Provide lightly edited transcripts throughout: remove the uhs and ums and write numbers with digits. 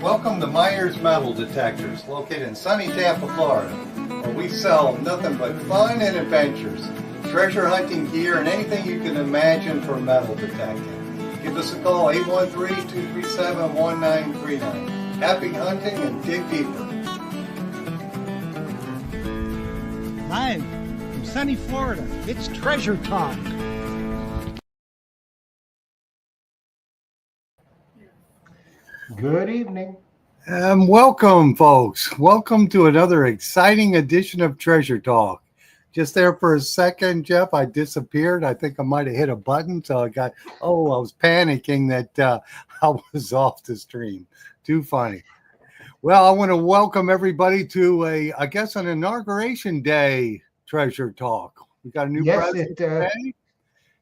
Welcome to Myers Metal Detectors, located in sunny Tampa, Florida, where we sell nothing but fun and adventures, treasure hunting gear, and anything you can imagine for metal detecting. Give us a call, 813-237-1939. Happy hunting and dig deeper. Live from sunny Florida, it's Treasure Talk. Good evening. Welcome, folks. Welcome to another exciting edition of Treasure Talk. Just there for a second, Jeff, I disappeared. I think I might have hit a button, so I was panicking that I was off the stream. Too funny. Well, I want to welcome everybody to an inauguration day Treasure Talk. We got a new president today,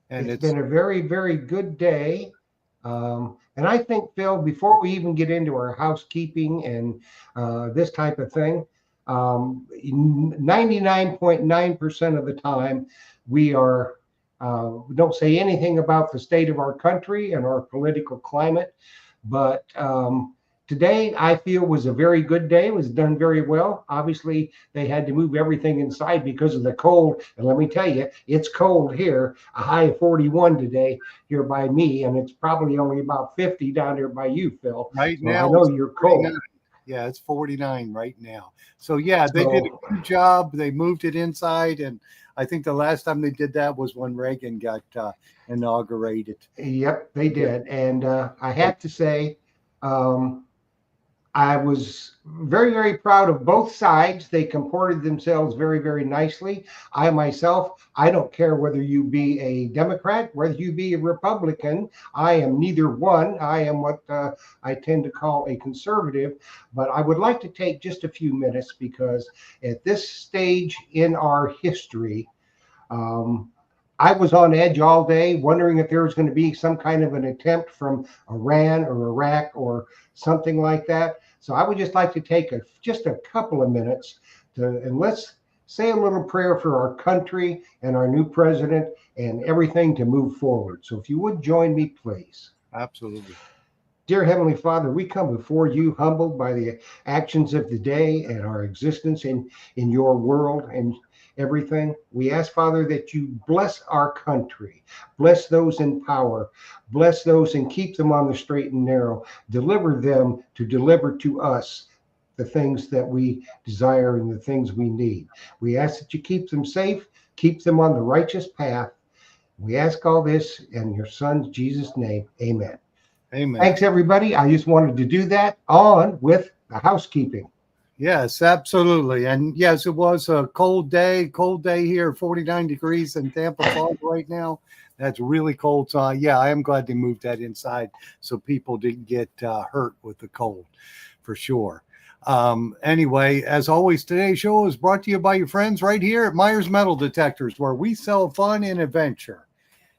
and it's been a very, very good day. And I think, Phil, before we even get into our housekeeping and this type of thing, 99.9% of the time we don't say anything about the state of our country and our political climate. But today, I feel, was a very good day. It was done very well. Obviously, they had to move everything inside because of the cold. And let me tell you, it's cold here. A high of 41 today here by me, and it's probably only about 50 down there by you, Phil. Right so now, I know you're cold. Yeah, it's 49 right now. So, yeah, they did a good job. They moved it inside, and I think the last time they did that was when Reagan got inaugurated. Yep, they did. And I have to say, I was very, very proud of both sides. They comported themselves very, very nicely. I myself, I don't care whether you be a Democrat, whether you be a Republican. I am neither one. I am what I tend to call a conservative. But I would like to take just a few minutes because at this stage in our history, I was on edge all day, wondering if there was going to be some kind of an attempt from Iran or Iraq or something like that. So I would just like to take just a couple of minutes and let's say a little prayer for our country and our new president and everything to move forward. So if you would join me, please. Absolutely. Dear Heavenly Father, we come before you humbled by the actions of the day and our existence in your world and everything. We ask, Father, that you bless our country, bless those in power, bless those and keep them on the straight and narrow, deliver them to deliver to us the things that we desire and the things we need. We ask that you keep them safe, keep them on the righteous path. We ask all this in your Son, Jesus' name. Amen. Amen. Thanks, everybody. I just wanted to do that on with the housekeeping. Yes, absolutely. And yes, it was a cold day here, 49 degrees in Tampa, Florida right now. That's really cold. So yeah, I am glad they moved that inside so people didn't get hurt with the cold for sure. Anyway, as always, today's show is brought to you by your friends right here at Myers Metal Detectors, where we sell fun and adventure.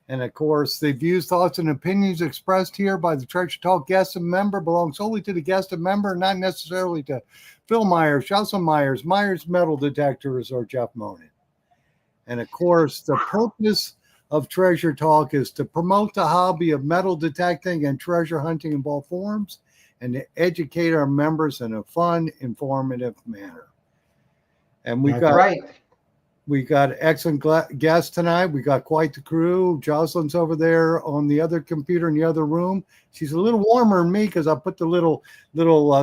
And of course, the views, thoughts, and opinions expressed here by the Treasure Talk guest and member belong solely to the guest and member, not necessarily to Phil Myers, Jocelyn Myers, Myers Metal Detectors, or Jeff Monin. And of course, the purpose of Treasure Talk is to promote the hobby of metal detecting and treasure hunting in all forms, and to educate our members in a fun, informative manner. And we got excellent guests tonight. We got quite the crew. Jocelyn's over there on the other computer in the other room. She's a little warmer than me because I put the little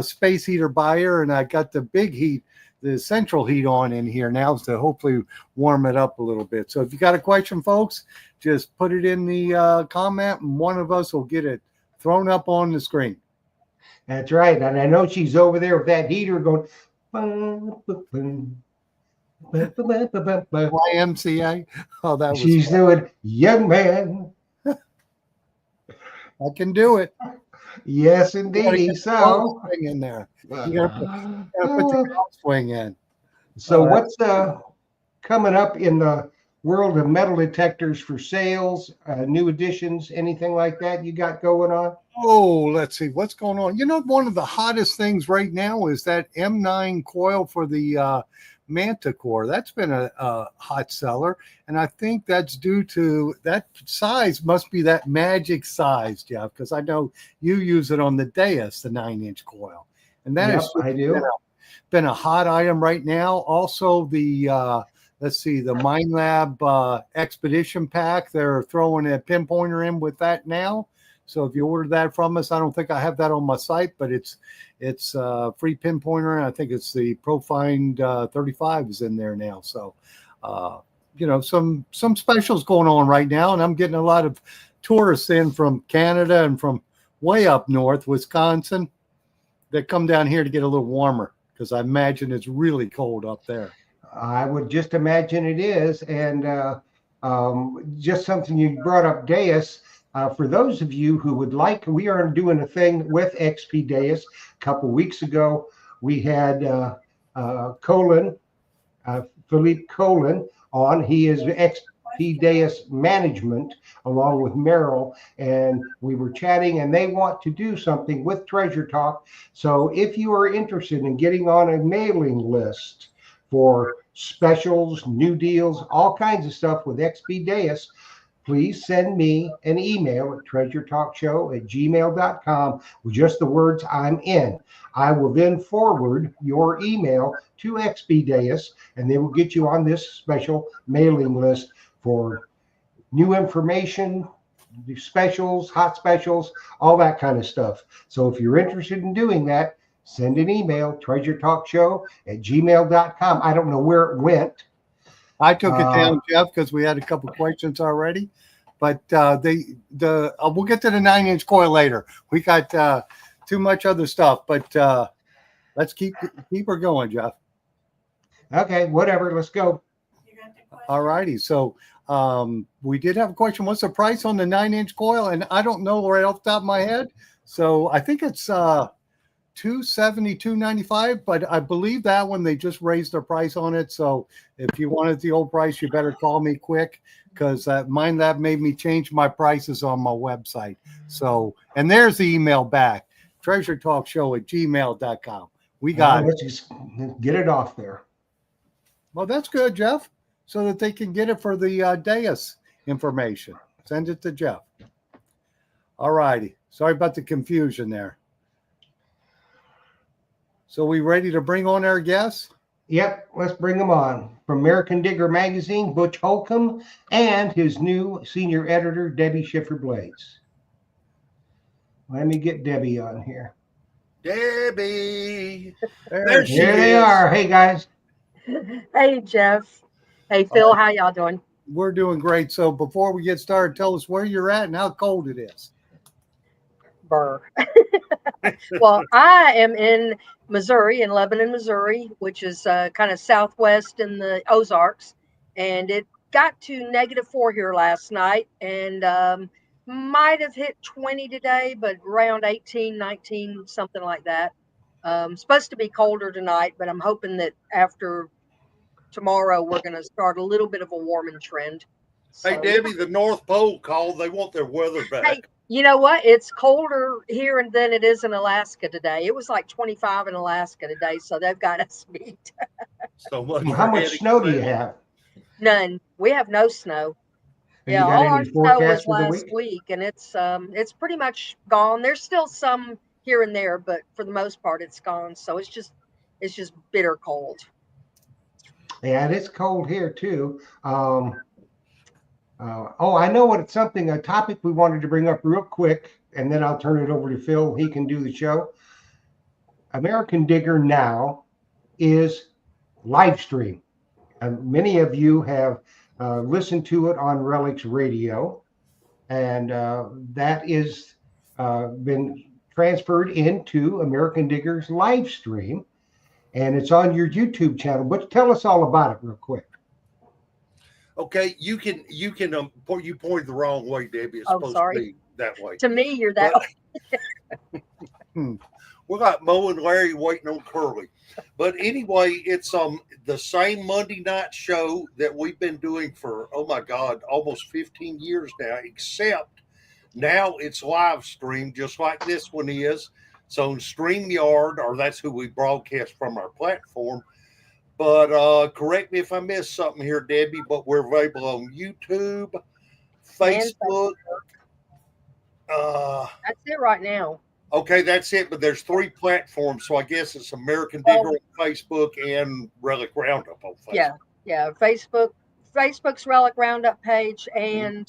space heater by her, and I got the big heat, the central heat on in here now to hopefully warm it up a little bit. So if you got a question, folks, just put it in the comment, and one of us will get it thrown up on the screen. That's right. And I know she's over there with that heater going. YMCA. Oh, that was. She's doing young man. I can do it. Yes, indeed. So swing in there. You gotta put the golf swing in. So what's coming up in the world of metal detectors for sales, new additions, anything like that you got going on? Oh, let's see what's going on. You know, one of the hottest things right now is that M9 coil for the Manticore. That's been a hot seller, and I think that's due to that size. Must be that magic size, Jeff, because I know you use it on the Deus, the 9-inch coil. and that Yep, has I do. been a hot item right now. Also, the let's see, the Mind Lab Expedition Pack. They're throwing a pinpointer in with that now. So if you order that from us, I don't think I have that on my site, but it's free pinpointer, and I think it's the Profind 35 is in there now. So some specials going on right now, and I'm getting a lot of tourists in from Canada and from way up north, Wisconsin, that come down here to get a little warmer, because I imagine it's really cold up there. I would just imagine it is. And just something you brought up, Deus. For those of you who would like, we are doing a thing with XP Deus. A couple weeks ago, we had Philippe Colin on. He is XP Deus Management along with Merrill, and we were chatting, and they want to do something with Treasure Talk. So if you are interested in getting on a mailing list for specials, new deals, all kinds of stuff with XP Deus, please send me an email at treasuretalkshow@gmail.com with just the words "I'm in." I will then forward your email to XP Deus, and they will get you on this special mailing list for new information, specials, hot specials, all that kind of stuff. So if you're interested in doing that, send an email, treasuretalkshow@gmail.com. I don't know where it went. I took it down, Jeff, because we had a couple questions already. But we'll get to the 9-inch coil later. We got too much other stuff, but let's keep her going, Jeff. Okay, whatever. Let's go. All righty. So we did have a question. What's the price on the 9-inch coil? And I don't know right off the top of my head. So I think it's $270, $295, but I believe that one they just raised their price on it. So if you wanted the old price, you better call me quick, because Mind Lab made me change my prices on my website. So, and there's the email back, treasuretalkshow@gmail.com. We got it. Let's just get it off there. Well, that's good, Jeff, so that they can get it for the Deus information. Send it to Jeff. All righty. Sorry about the confusion there. So we ready to bring on our guests? Yep, let's bring them on. From American Digger Magazine, Butch Holcomb, and his new senior editor, Debbie Shiffer-Blades. Let me get Debbie on here. Debbie. There they are. Hey, guys. Hey, Jeff. Hey, Phil. How y'all doing? We're doing great. So before we get started, tell us where you're at and how cold it is. Burr. Well, I am in Missouri, in Lebanon, Missouri, which is kind of southwest in the Ozarks. And it got to -4 here last night, and might have hit 20 today, but around 18, 19, something like that. Supposed to be colder tonight, but I'm hoping that after tomorrow we're going to start a little bit of a warming trend. So, Hey, Debbie, the North Pole called. They want their weather back. hey, you know what? It's colder here than it is in Alaska today. It was like 25 in Alaska today, so they've got us beat. So much. Well, how much snow do you have? None. We have no snow. Have Yeah, you got all any our snow forecast was for the last week? week, and it's pretty much gone. There's still some here and there, but for the most part, it's gone. So it's just bitter cold. Yeah, it is cold here too. I know what it's something, a topic we wanted to bring up real quick, and then I'll turn it over to Phil. He can do the show. American Digger now is live stream. Many of you have listened to it on Relics Radio, and that is been transferred into American Digger's live stream, and it's on your YouTube channel. But tell us all about it real quick. Okay, you pointed the wrong way, Debbie. It's supposed sorry. to be that way. To me, you're that way. We got Mo and Larry waiting on Curly. But anyway, it's the same Monday night show that we've been doing for, oh my God, almost 15 years now, except now it's live streamed just like this one is. It's on StreamYard, or that's who we broadcast from our platform. But correct me if I missed something here, Debbie, but we're available on YouTube, Facebook. That's it right now. Okay, that's it. But there's 3 platforms, so I guess it's American Digger on Facebook and Relic Roundup on Facebook. Yeah. Facebook's Relic Roundup page and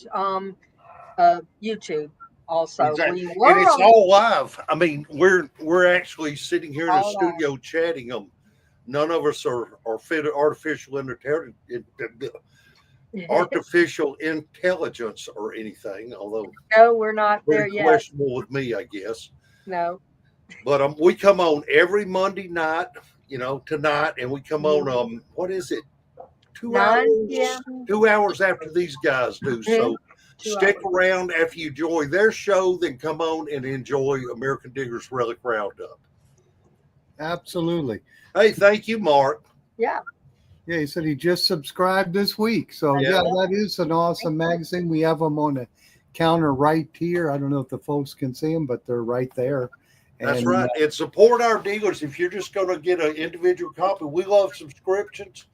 YouTube also. Exactly. We were And it's on all live. I mean, we're actually sitting here in the All live. studio chatting them. None of us are fit artificial artificial intelligence or anything, although No, we're not there very yet. questionable with me, I guess. No. But we come on every Monday night, tonight, and we come on what is it? 2 hours? 9 p.m. 2 hours after these guys do. So 2 stick hours. around after you enjoy their show, then come on and enjoy American Digger's Relic Roundup. Absolutely. Hey, thank you, Mark. Yeah. Yeah, he said he just subscribed this week. So Yeah. that is an awesome magazine. We have them on the counter right here. I don't know if the folks can see them, but they're right there. That's And, right. And support our dealers. If you're just going to get an individual copy, we love subscriptions.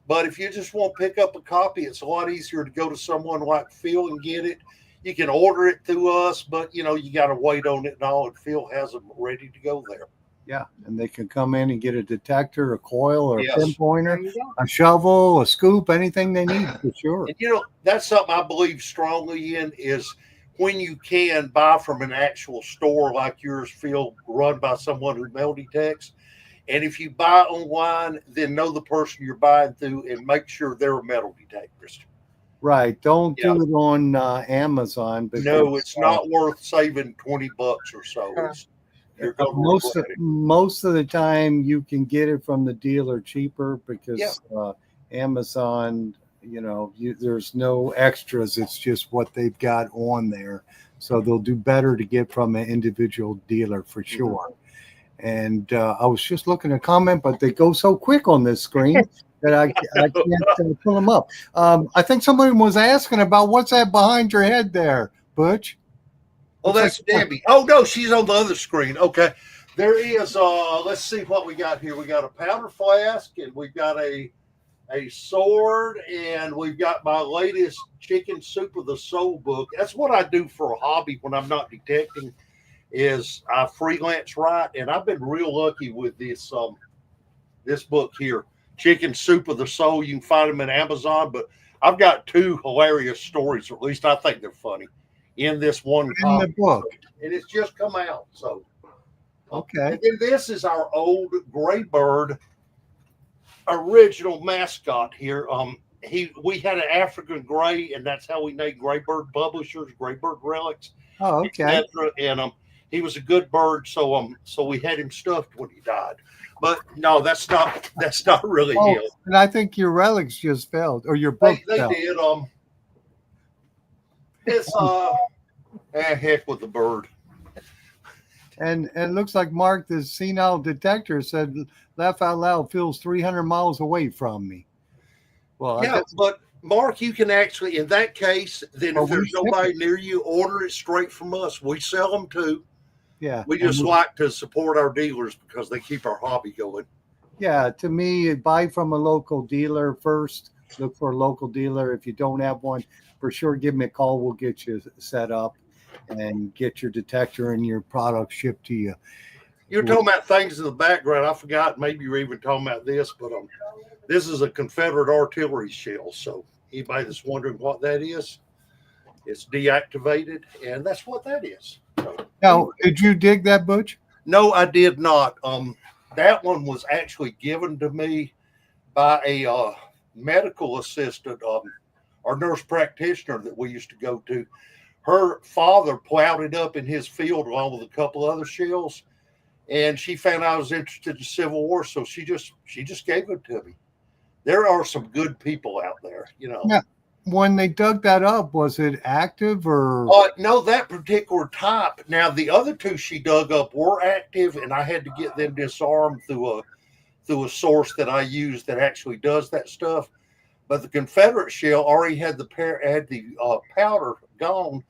But if you just want to pick up a copy, it's a lot easier to go to someone like Phil and get it. You can order it through us, but you got to wait on it and all. And Phil has them ready to go there. yeah, and they can come in and get a detector, a coil, or Yes. a pinpointer, There you go. a shovel, a scoop, anything they need for sure. And that's something I believe strongly in is when you can buy from an actual store like yours, Phil, run by someone who metal detects. And if you buy online, then know the person you're buying through and make sure they're a metal detectorist. Right. Don't Yeah. do it on Amazon. Because, No, it's not worth saving $20 or so. You're going to most of the time you can get it from the dealer cheaper because Amazon, there's no extras. It's just what they've got on there. So they'll do better to get from an individual dealer for sure. And I was just looking at a comment, but they go so quick on this screen that I can't pull them up. I think somebody was asking about what's that behind your head there, Butch? Oh, that's Debbie. Oh, no, she's on the other screen. Okay. There is, let's see what we got here. We got a powder flask, and we've got a sword, and we've got my latest Chicken Soup of the Soul book. That's what I do for a hobby when I'm not detecting, is I freelance write, and I've been real lucky with this book here, Chicken Soup of the Soul. You can find them in Amazon, but I've got 2 hilarious stories, or at least I think they're funny, in this one In the book. and it's just come out. So Okay. and then this is our old Gray Bird original mascot here. We had an African gray, and that's how we named Gray Bird Publishers, Gray Bird Relics, Oh, okay. etc. And he was a good bird, so we had him stuffed when he died. But no, that's not really him. And I think your relics just failed, or your book They fell. did. It's heck with the bird. And it looks like Mark, the senile detector, said, laugh out loud, feels 300 miles away from me. Well, Yeah, but Mark, you can actually, in that case, then if there's nobody near you, order it straight from us. We sell them too. yeah. We just like to support our dealers because they keep our hobby going. Yeah, to me, buy from a local dealer first. Look for a local dealer. If you don't have one, for sure, give me a call. We'll get you set up and get your detector and your product shipped to you. You're talking about things in the background. I forgot. Maybe you're even talking about this, but this is a Confederate artillery shell. So anybody that's wondering what that is, it's deactivated, and that's what that is. So, Now, did you dig that, Butch? no, I did not. That one was actually given to me by a medical assistant or nurse practitioner that we used to go to. Her father plowed it up in his field along with a couple other shells, and she found I was interested in Civil War, so she just gave it to me. There are some good people out there, Yeah. When they dug that up, was it active or? No, that particular type. Now the other 2 she dug up were active, and I had to get them disarmed through a source that I use that actually does that stuff. But the Confederate shell already had the powder gone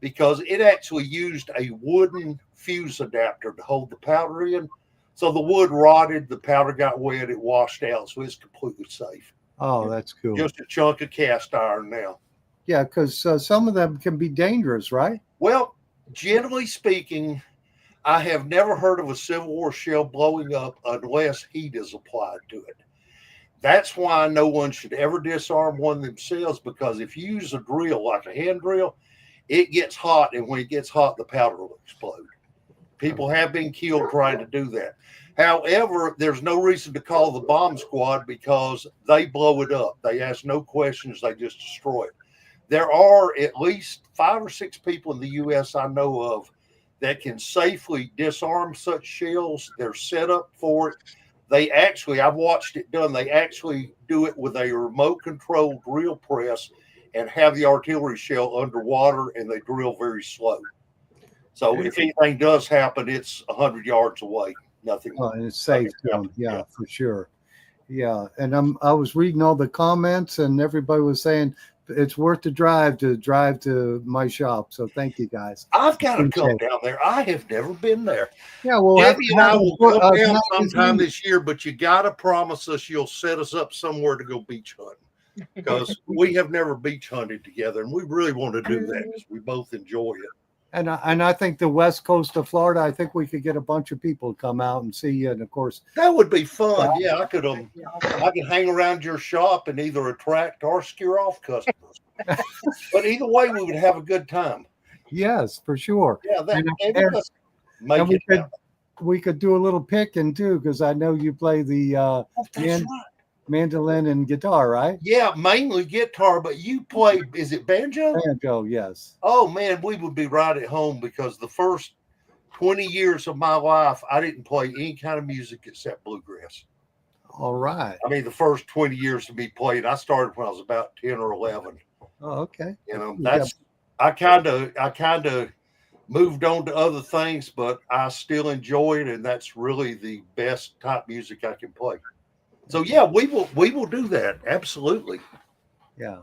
because it actually used a wooden fuse adapter to hold the powder in. So the wood rotted, the powder got wet, it washed out, so it's completely safe. Oh, that's cool. Just a chunk of cast iron now. Yeah, because some of them can be dangerous, right? Well, generally speaking, I have never heard of a Civil War shell blowing up unless heat is applied to it. That's why no one should ever disarm one themselves, because if you use a drill like a hand drill, it gets hot, and when it gets hot, the powder will explode. People have been killed trying to do that. However, there's no reason to call the bomb squad because they blow it up. They ask no questions. They just destroy it. There are at least 5 or 6 people in the U.S. I know of that can safely disarm such shells. They're set up for it. They actually, I've watched it done. They actually do it with a remote control drill press and have the artillery shell underwater, and they drill very slow. So if anything does happen, it's 100 yards away. Nothing. Oh, and it's safe to them. Yeah, for sure. Yeah, and I was reading all the comments, and everybody was saying it's worth the drive to my shop. So thank you guys. I've got to come down there. I have never been there. Yeah, well, Debbie and I will come down sometime this year, but you got to promise us you'll set us up somewhere to go beach hunting, because we have never beach hunted together, and we really want to do that because we both enjoy it. And I think the west coast of Florida, I think we could get a bunch of people to come out and see you. And of course, that would be fun. Yeah, I could hang around your shop and either attract or scare off customers. But either way, we would have a good time. Yes, for sure. Yeah, we could do a little picking too, because I know you play the mandolin and guitar, right? Yeah, mainly guitar, but you play, is it banjo? Banjo, yes. Oh man, we would be right at home, because the first 20 years of my life, I didn't play any kind of music except bluegrass. All right. I mean, the first 20 years to be played, I started when I was about 10 or 11. Oh, okay. You know, I kind of moved on to other things, but I still enjoy it, and that's really the best type music I can play. So yeah, we will do that. Absolutely. Yeah.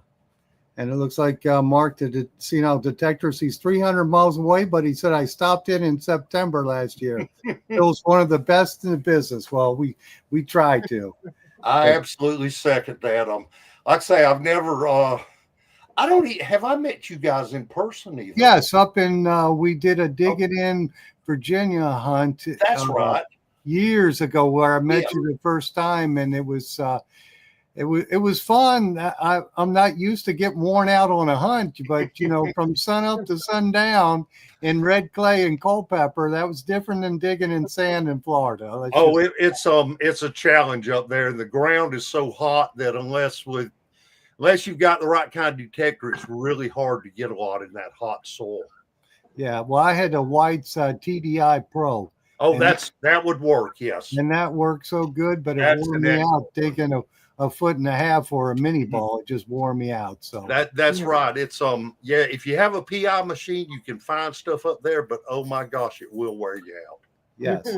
And it looks like Mark, the senile detector, he's 300 miles away, but he said, I stopped in September last year. It was one of the best in the business. Well, we try to. I absolutely second that. Like I say, I've never, have I met you guys in person either? Yes. Up in, we did a Dig It In Virginia hunt. That's right. Years ago, where I met you the first time, and it was fun. I'm not used to getting worn out on a hunt, but you know, from sun up to sundown in red clay and Culpeper, that was different than digging in sand in Florida. It's a challenge up there, and the ground is so hot that unless you've got the right kind of detector, it's really hard to get a lot in that hot soil. Yeah, well, I had a White's TDI Pro. Oh, that would work, yes. And that worked so good, but it wore me out taking a foot and a half for a mini ball. It just wore me out. So that's right. It's if you have a PI machine, you can find stuff up there, but oh my gosh, it will wear you out. Yes.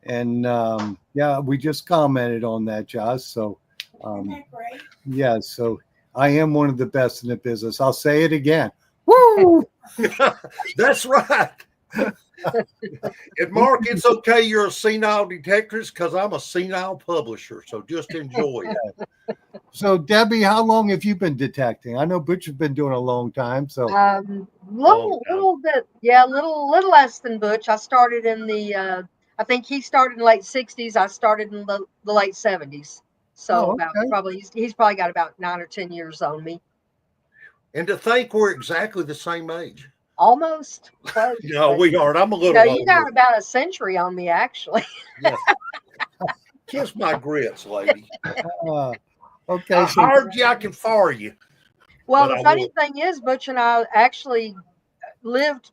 And we just commented on that, Josh. So Isn't that great? yeah, so I am one of the best in the business. I'll say it again. Woo! That's right. And Mark, it's okay you're a senile detectorist, because I'm a senile publisher, so just enjoy it. So Debbie, how long have you been detecting? I know Butch has been doing a long time. So little bit, little less than Butch. I started in the I think he started in the late 60s. I started in the late 70s. So he's probably got about 9 or 10 years on me. And to think we're exactly the same age. Almost close. No, we aren't. I'm a little. No, you got about a century on me, actually. Yeah. Kiss my grits, lady. Okay. I hired you. I can fire you. Well, the funny thing is, Butch and I actually lived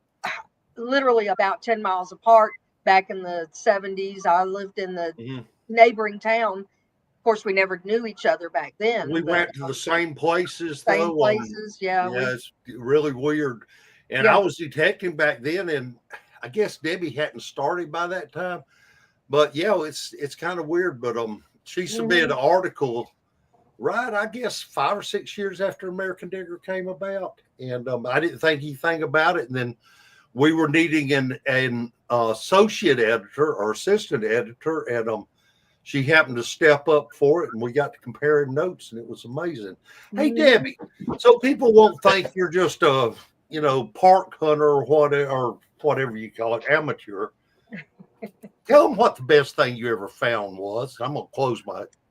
literally about 10 miles apart back in the 70s. I lived in the neighboring town. Of course, we never knew each other back then. We went to the same places, Same places, yeah. It's really weird. And I was detecting back then, and I guess Debbie hadn't started by that time. But yeah, it's kind of weird. But she submitted an article, right? I guess 5 or 6 years after American Digger came about, and I didn't think anything about it. And then we were needing an associate editor or assistant editor, and she happened to step up for it, and we got to comparing notes, and it was amazing. Hey, Debbie, so people won't think you're just a park hunter or whatever you call it, amateur. Tell them what the best thing you ever found was. I'm gonna close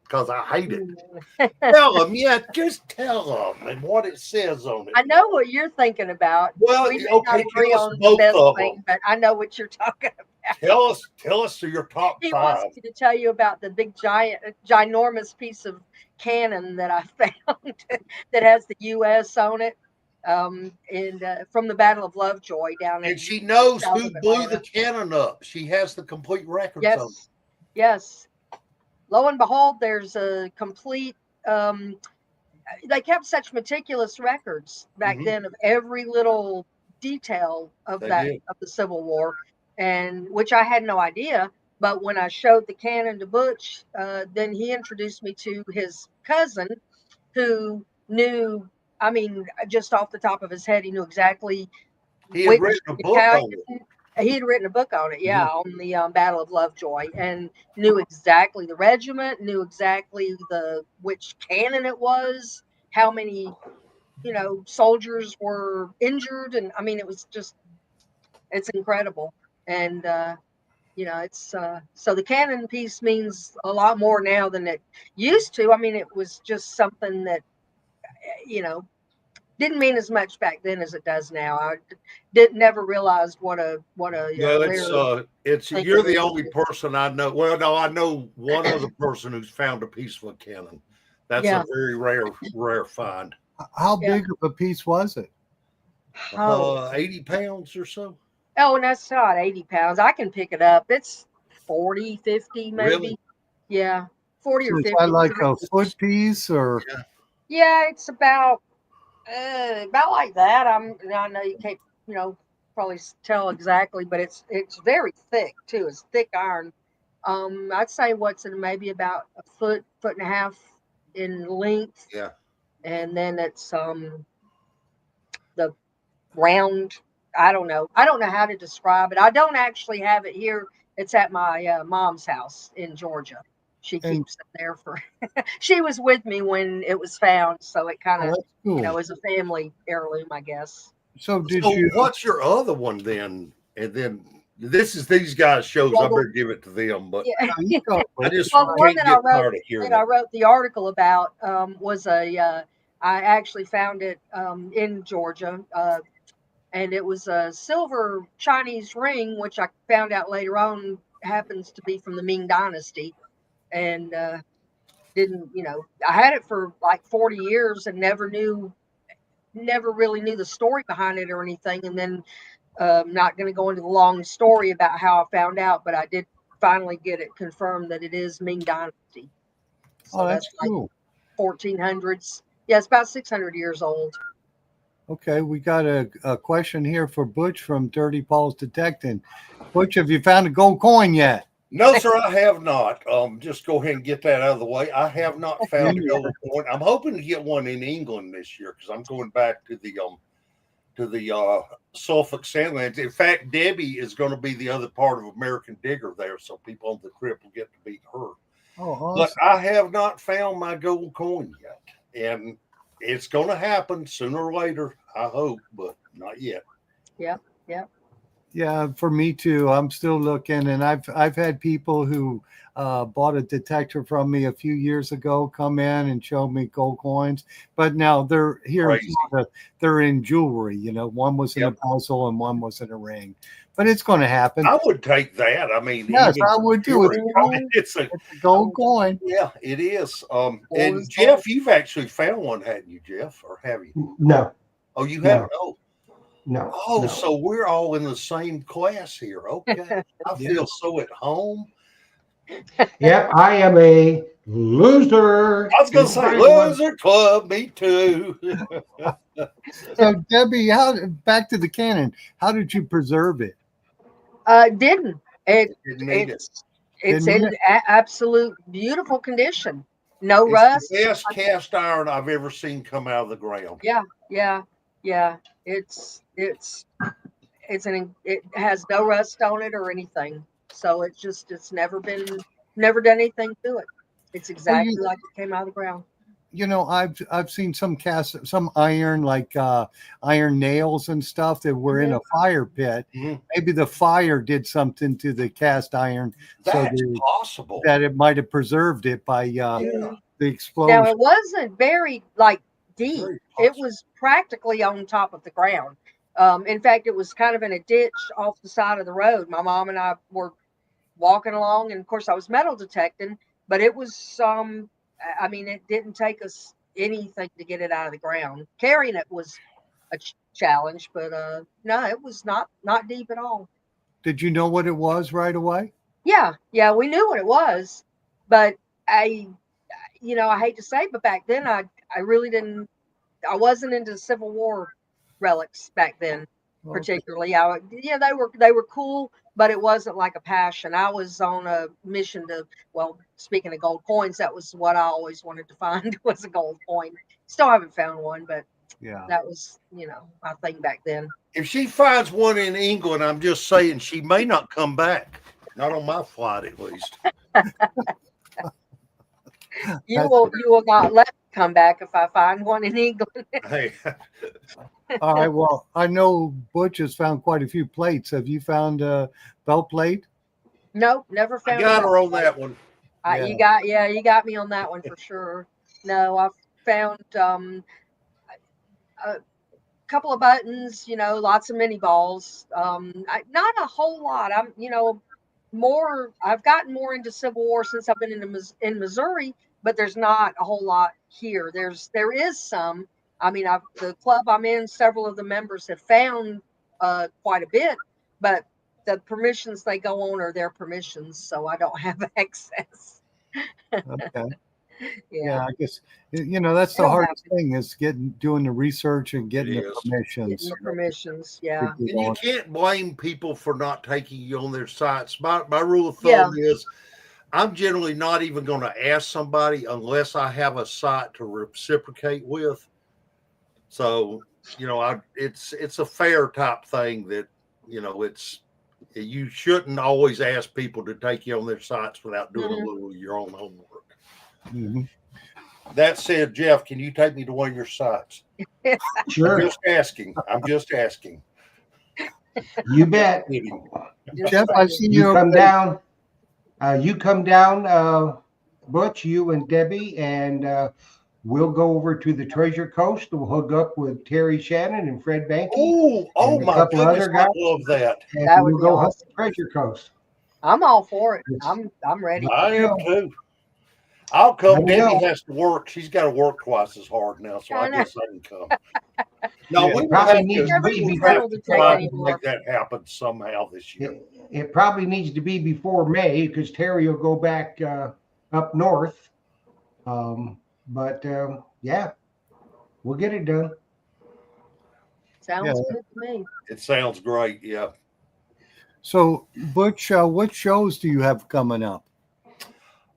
because I hate it. Tell them, just tell them and what it says on it. I know what you're thinking about. Well, We may not okay, agree tell us on the both best of thing, them. but I know what you're talking about. Tell us your top He 5. wants me to tell you about the big ginormous piece of cannon that I found that has the U.S. on it, and from the Battle of Lovejoy down in And she knows south who of blew the Atlanta. cannon up. She has the complete records on it. Yes. Lo and behold, there's a complete. They kept such meticulous records back then of every little detail of the Civil War, and which I had no idea. But when I showed the cannon to Butch, then he introduced me to his cousin, who knew. I mean, just off the top of his head, he knew exactly He had which written a book battalion. on it. He had written a book on it, on the Battle of Lovejoy, and knew exactly the regiment, knew exactly which cannon it was, how many soldiers were injured, and I mean it's incredible, and it's so the cannon piece means a lot more now than it used to. I mean, it was just something that you know didn't mean as much back then as it does now. I never realized what a it's you're the only person I know. Well, no, I know one other person who's found a piece of a cannon. That's a very rare find. How big of a piece was it? 80 pounds or so. Oh, and that's not 80 pounds. I can pick it up. It's 40, 50 maybe. Really? Yeah, 40 or 50. Is that like a foot piece or? Yeah, it's about like that. I know you can't probably tell exactly, but it's very thick too. It's thick iron. I'd say what's in maybe about a foot and a half in length. Yeah. And then it's the round. I don't know how to describe it. I don't actually have it here. It's at my mom's house in Georgia. She keeps it there for. She was with me when it was found, so it kind of is a family heirloom, I guess. So what's your other one then? And then these guys' shows. I better give it to them. But I just the one can't get tired of hearing that I wrote the article about was I actually found it in Georgia. And it was a silver Chinese ring, which I found out later on happens to be from the Ming Dynasty. And I had it for like 40 years and never really knew the story behind it or anything. And then not going to go into the long story about how I found out, but I did finally get it confirmed that it is Ming Dynasty. So that's cool. Like 1400s. Yeah, it's about 600 years old. Okay, we got a question here for Butch from Dirty Paul's Detecting. Butch, have you found a gold coin yet? No, sir, I have not. Just go ahead and get that out of the way. I have not found a gold coin. I'm hoping to get one in England this year because I'm going back to the Suffolk Sandlands. In fact, Debbie is going to be the other part of American Digger there, so people on the trip will get to meet her. Oh, awesome. But I have not found my gold coin yet, and it's going to happen sooner or later, I hope, but not yet. Yep. Yeah, for me too. I'm still looking, and I've had people who bought a detector from me a few years ago come in and show me gold coins, but now they're here in Florida. They're in jewelry. One was in a puzzle and one was in a ring. But it's going to happen. I would take that. I mean, yes, I would too. It's a gold coin. Yeah, it is. And Jeff, you've actually found one, hadn't you, Jeff? Or have you? No. Oh, you haven't? Oh. No. Oh, no. So we're all in the same class here. Okay. I feel so at home. Yep, I am a loser. I was going to say, loser club, me too. So, Debbie, back to the cannon. How did you preserve it? Didn't. It's in absolute beautiful condition. No rust. The best cast iron I've ever seen come out of the ground. Yeah. It has no rust on it or anything. So it's never done anything to it. It's exactly like it came out of the ground. I've seen some some iron, like iron nails and stuff that were in a fire pit. Mhm. Maybe the fire did something to the cast iron, That's possible. that it might have preserved it by Yeah. the Now explosion. it wasn't very like deep. Very It possible. was practically on top of the ground. In fact, it was kind of in a ditch off the side of the road. My mom and I were walking along, and of course, I was metal detecting, but it was I mean, it didn't take us anything to get it out of the ground. Carrying it was a challenge, but no, it was not deep at all. Did you know what it was right away? Yeah, we knew what it was, but I hate to say, but back then I really didn't. I wasn't into Civil War relics back then, Okay. particularly. They were cool, but it wasn't like a passion. I was on a mission to. Well, speaking of gold coins, that was what I always wanted to find was a gold coin. Still haven't found one, but Yeah. that was my thing back then. If she finds one in England, I'm just saying she may not come back. Not on my flight, at least. You will not let me come back if I find one in England. Hey, All right. Well, I know Butch has found quite a few plates. Have you found a belt plate? Nope, never I found. got her on that one. You got me on that one for sure. No, I've found a couple of buttons, lots of mini balls. Not a whole lot. I've gotten more into Civil War since I've been in Missouri, but there's not a whole lot here. There is some. I mean, the club I'm in, several of the members have found quite a bit, but the permissions they go on are their permissions, so I don't have access. Okay. Yeah, I guess that's the It'll hardest thing is doing the research and getting It the is. permissions. getting the permissions. to Yeah, get And you on. can't blame people for not taking you on their sites. My rule of Yeah. thumb is I'm generally not even going to ask somebody unless I have a site to reciprocate with. So, it's a fair type thing that, you shouldn't always ask people to take you on their sites without doing a little of your own homework. Mhm. That said, Jeff, can you take me to one of your sites? Sure, I'm just asking. you bet. Kidding. Jeff, I've seen You you come down. You come down, Butch, you and Debbie, and we'll go over to the Treasure Coast. We'll hook up with Terry Shannon and Fred Banky Oh and a my couple goodness, other I guys, love that. and That would we'll be go hunt awesome. the Treasure Coast. I'm all for it. It's- I'm ready. I am too. I'll come. Let me know. Debbie has to work. She's got to work twice as hard now, so I I know. guess I can come. No, Yeah. we It will probably have needs to, to we be will before. have to try to make that happen somehow this year. It probably needs to be before May because Terry will go back up north. But yeah, we'll get it done. Sounds Yeah. good to me. It sounds great. Yeah. So, Butch, what shows do you have coming up?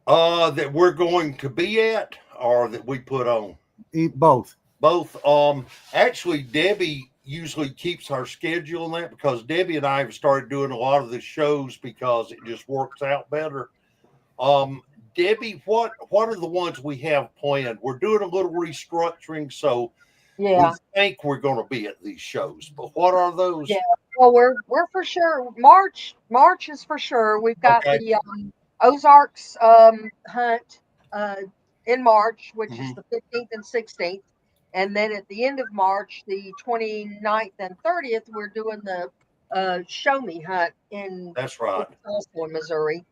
That we're going to be at or that we put on? Both. Both. Actually, Debbie usually keeps our schedule on that because Debbie and I have started doing a lot of the shows because it just works out better. Debbie, what are the ones we have planned? We're doing a little restructuring, so Yeah. we think we're going to be at these shows. But what are those? Yeah. Well, we're for sure. March is for sure. We've got Okay. the Ozarks hunt in March, which is the 15th and 16th. And then at the end of March, the 29th and 30th, we're doing the Show Me hunt in That's right. also in Missouri.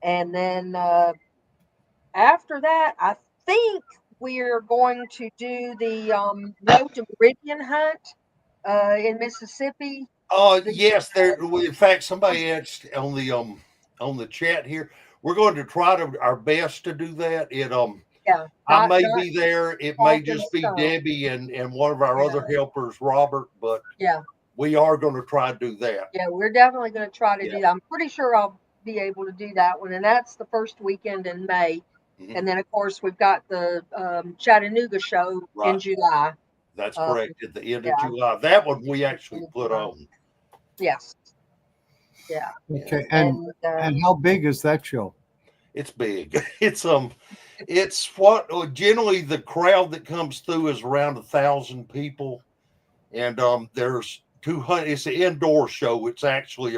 And then after that, I think we're going to do the Road to Meridian hunt in Mississippi. Yes, there. In fact, somebody asked on the chat here. We're going to try our best to do that. Yeah, I may not be there. It may off in just the be stone. Debbie and one of our Yeah. other helpers, Robert. But Yeah. we are going to try to do that. Yeah, we're definitely going to try to Yeah. do that. I'm pretty sure I'll be able to do that one, and that's the first weekend in May. Mhm. And then, of course, we've got the Chattanooga show in Right. July. That's correct. At the end yeah. of July, that one we actually put on. Yes. Yeah. Okay. And how big is that show? It's big. It's It's what generally the crowd that comes through is around 1,000 people, and there's 200. It's an indoor show. It's actually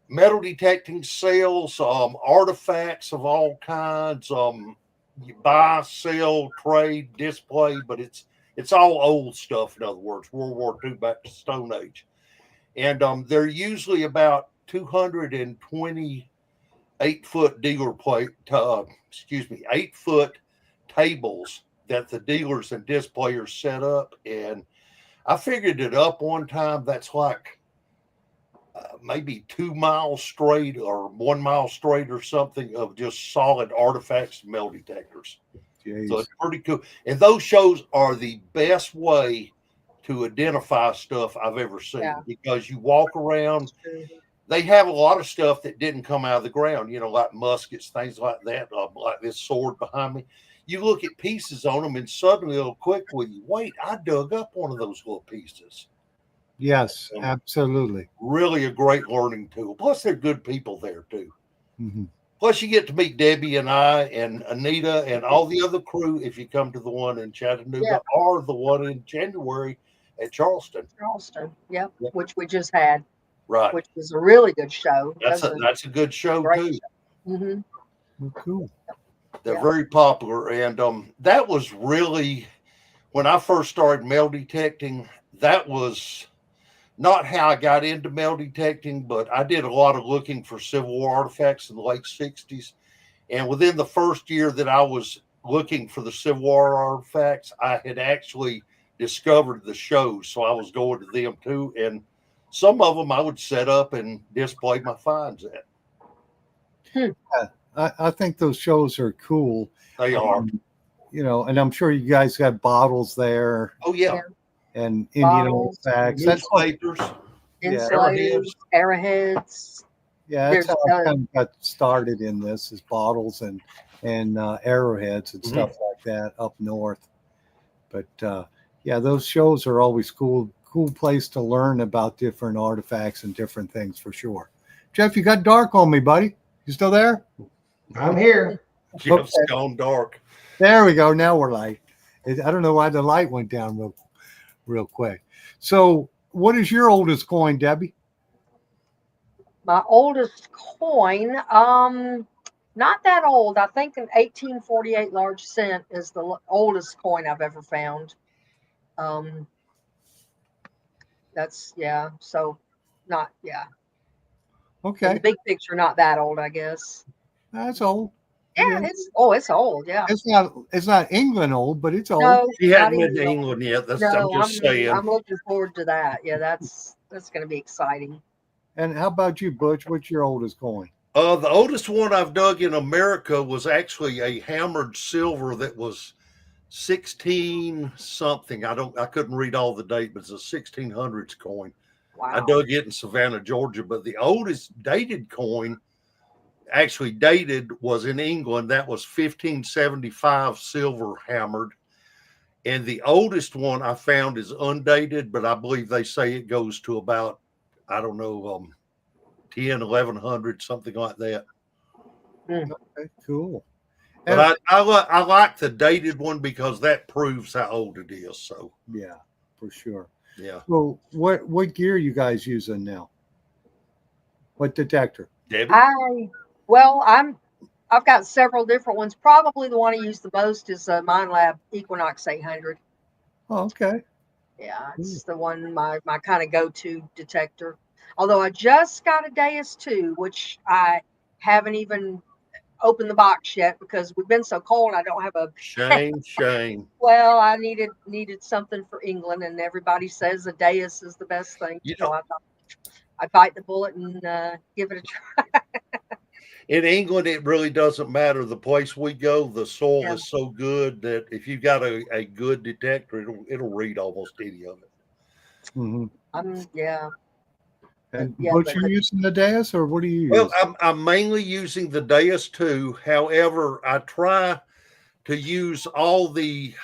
metal detecting cells, artifacts of all kinds. You buy, sell, trade, display, but it's all old stuff. In other words, World War II back to Stone Age, and they're usually about 228-foot dealer plate. 8-foot tables that the dealers and displayers set up, and I figured it up one time. That's like maybe 2 miles straight or 1 mile straight or something of just solid artifacts and metal detectors. Jeez. So it's pretty cool. And those shows are the best way to identify stuff I've ever seen, because you walk around. They have a lot of stuff that didn't come out of the ground, like muskets, things like that, like this sword behind me. You look at pieces on them, and suddenly it'll click with you. Wait, I dug up one of those little pieces. Yes, absolutely. Really a great learning tool. Plus, they're good people there, too. Mm-hmm. Plus, you get to meet Debbie and I and Anita and all the other crew if you come to the one in Chattanooga or the one in January at Charleston. Yep. Which we just had. Right. Which was a really good show. That's a good show, too. Show. Mm-hmm. Well, cool. They're very popular. And that was really, when I first started metal detecting, that was not how I got into metal detecting, but I did a lot of looking for Civil War artifacts in the late 60s. And within the first year that I was looking for the Civil War artifacts, I had actually discovered the shows. So I was going to them too. And some of them I would set up and display my finds at. Yeah, I think those shows are cool. They are. And I'm sure you guys got bottles there. Oh, yeah. And Indian artifacts. Newspapers. Insulators, arrowheads. Yeah, that's how I kind of got started in this, is bottles and arrowheads and stuff like that up north. But those shows are always cool place to learn about different artifacts and different things for sure. Jeff, you got dark on me, buddy. You still there? I'm here. Jeff's gone dark. There we go. Now we're light. I don't know why the light went down real quick. So what is your oldest coin, Debbie? My oldest coin, not that old. I think an 1848 large cent is the oldest coin I've ever found. So not, Okay. In the big picture, not that old, I guess. That's old. Yeah, it's old, yeah. It's not England old, but it's old. No, He hadn't been to England yet. I'm just saying. I'm looking forward to that. Yeah, that's going to be exciting. And how about you, Butch? What's your oldest coin? The oldest one I've dug in America was actually a hammered silver that was 16 something. I couldn't read all the date, but it's a 1600s coin. Wow. I dug it in Savannah, Georgia. But the oldest dated coin, actually dated, was in England. That was 1575 silver hammered. And the oldest one I found is undated, but I believe they say it goes to about, 10, 1100, something like that. Okay, cool. But I like the dated one because that proves how old it is. So yeah, for sure. Yeah. Well, what gear are you guys using now? What detector? Debbie? I've got several different ones. Probably the one I use the most is a Mine Lab Equinox 800. Oh, okay. Yeah, it's the one, my kind of go-to detector. Although I just got a Deus 2, which I haven't even opened the box yet because we've been so cold. I don't have a shame. Well, I needed something for England, and everybody says a Deus is the best thing. So I thought I'd bite the bullet and give it a try. In England, it really doesn't matter the place we go. The soil is so good that if you've got a good detector, it'll read almost any of it. Mm-hmm. Yeah. And what you using the Deus, or what do you use? Well, I'm mainly using the Deus 2. However, I try to use all the.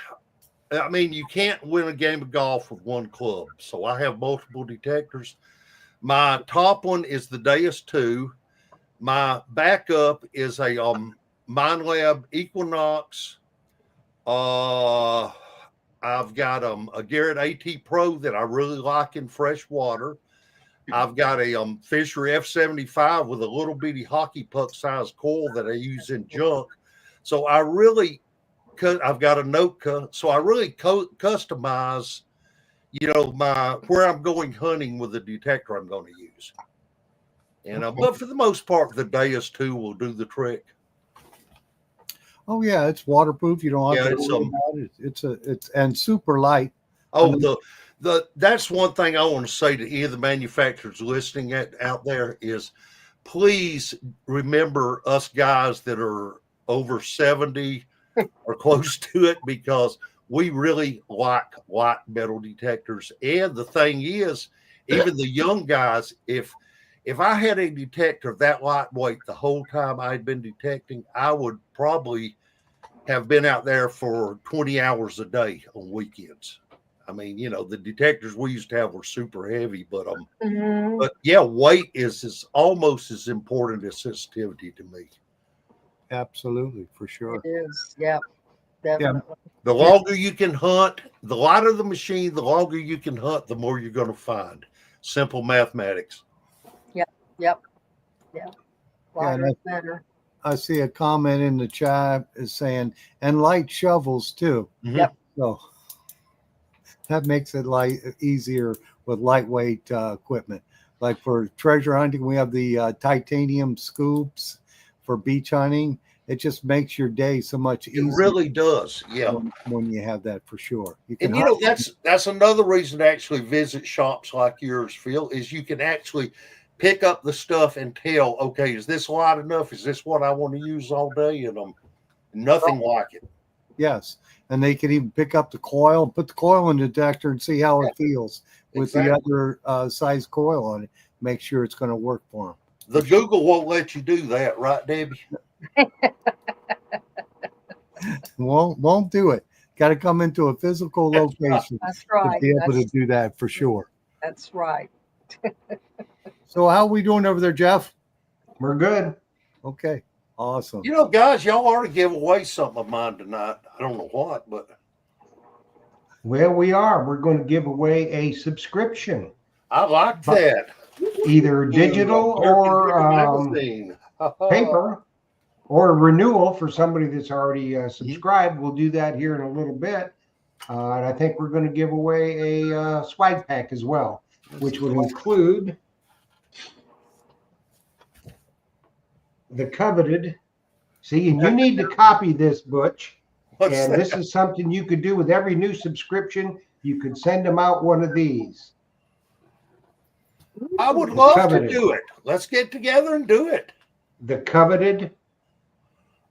I mean, you can't win a game of golf with one club, so I have multiple detectors. My top one is the Deus 2. My backup is a Mind Lab, Equinox. I've got a Garrett AT Pro that I really like in fresh water. I've got a Fisher F75 with a little bitty hockey puck size coil that I use in junk. So I really I've got a Notka, so I really customize, my where I'm going hunting with the detector I'm going to use. And but for the most part, the Deus 2 will do the trick. Oh yeah, it's waterproof. You don't have to worry about it. It's and super light. Oh, that's one thing I want to say to any of the manufacturers listening out there is, please remember us guys that are over 70 or close to it, because we really like light metal detectors. And the thing is, even the young guys, if I had a detector that lightweight the whole time I'd been detecting, I would probably have been out there for 20 hours a day on weekends. I mean, the detectors we used to have were super heavy, but but yeah, weight is almost as important as sensitivity to me. Absolutely, for sure. It is, yeah, definitely. Yeah. The longer you can hunt, the lighter the machine, the longer you can hunt, the more you're going to find. Simple mathematics. Yep. Lighter is better. I see a comment in the chat is saying, and light shovels too. Mm-hmm. Yep. So that makes it easier with lightweight equipment. Like for treasure hunting, we have the titanium scoops for beach hunting. It just makes your day so much easier. It really does. Yeah. When you have that, for sure. And that's another reason to actually visit shops like yours, Phil, is you can actually pick up the stuff and tell, okay, is this light enough? Is this what I want to use all day? And nothing like it. Yes. And they can even pick up the coil, put the coil in the detector and see how it feels with the other size coil on it. Make sure it's going to work for them. The Google won't let you do that, right, Debbie? Won't do it. Got to come into a physical location. That's right. To be able to do that for sure. That's right. So how are we doing over there, Jeff? We're good. Okay. Awesome. Guys, y'all already gave away something of mine tonight. I don't know what, but. Well, we are. We're going to give away a subscription. I like that. Either digital or paper, or a renewal for somebody that's already subscribed. We'll do that here in a little bit. And I think we're going to give away a swag pack as well, which would include the coveted. See, and you need to copy this, Butch. This is something you could do with every new subscription. You could send them out one of these. I would love to do it. Let's get together and do it. The coveted